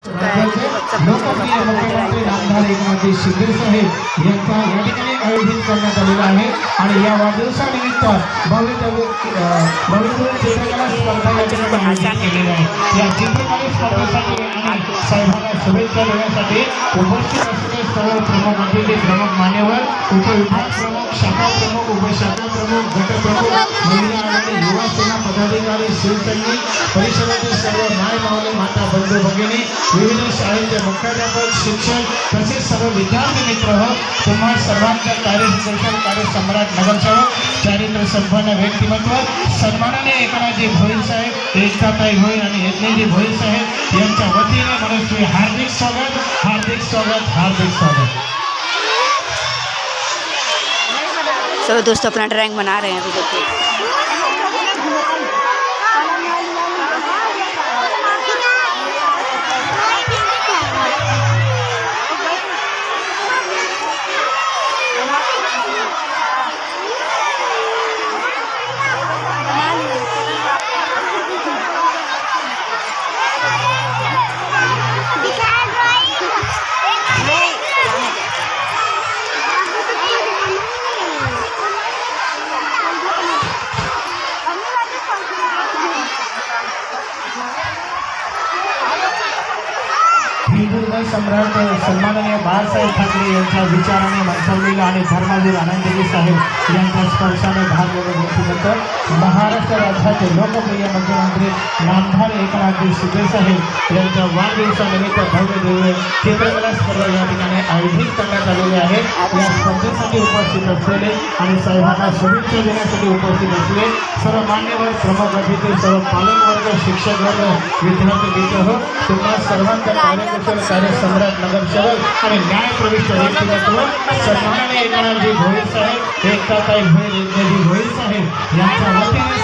लोकप्रिय मुख्यमंत्री नामधार एकनाथ शिंदे साहेब यांचा या ठिकाणी आयोजित करण्यात आलेला आहे आणि या वाढदिवसानिमित्त भव्य चित्रकला स्पर्धा या ठिकाणी आयोजित केलेली आहे। या चित्रकला स्पर्धेसाठी आणि साहेबांना शुभेच्छा देण्यासाठी उपस्थित असलेले सर्व प्रमुख अतिथी, प्रमुख मान्यवर, उपविभाग प्रमुख, शाखा प्रमुख, उपशाखा प्रमुख, गट प्रमुख, महिला आणि युवा सेना पदाधिकारी, शिवसैनिक, परिसरातील सर्व माय माऊली, माता बंधू भगिनी, विविध शाळेचे मुख्याध्यापक, शिक्षक तसेच सर्व विद्यार्थी मित्र हो, तुम्हा सर्वांच्या कार्य सम्राट नगरसेवक, चारित्र्य संपन्न व्यक्तिमत्व सन्माननीय एकनाथजी भोईर साहेब, एकताताई भोईर आणि यज्ञजी भोईर साहेब यांच्या वतीने मनस्वी हार्दिक स्वागत, हार्दिक स्वागत, हार्दिक स्वागत। सभी दोस्तों अपना ड्राइंग बना रहे हैं अभी देखिए। हिंदुत्व सम्राट सन्माननीय बाळासाहेब ठाकरे यांच्या विचाराने मंथवलेला आणि धर्मवीर आनंदजी साहेब यांच्या स्पर्शाने भागलेले व्यक्तिमत्व महाराष्ट्र राज्याचे लोकप्रिय मुख्यमंत्री नामधार एकनाथजी शिंदे साहेब यांच्या वाढदिवसानिमित्त भव्य दिव्य चित्रकला स्पर्धा या ठिकाणी आयोजित करण्यात आलेली आहे। या स्पर्धेसाठी उपस्थित असलेले आणि साहेबांना शुभेच्छा देण्यासाठी उपस्थित असलेले सर्व मान्यवर, प्रमुख अतिथी, सर्व पालकवर्ग, शिक्षक वर्ग, विद्यार्थी मित्र हो, तुम्हा सर्वांच्या कार्य सम्राट नगरसेवक आणि न्यायप्रविष्ट व्यक्तिमत्व सन्माननीय एकनाथजी भोईर साहेब, एकताताई भोईर, यज्ञजी भोईर साहेब यांच्या वतीने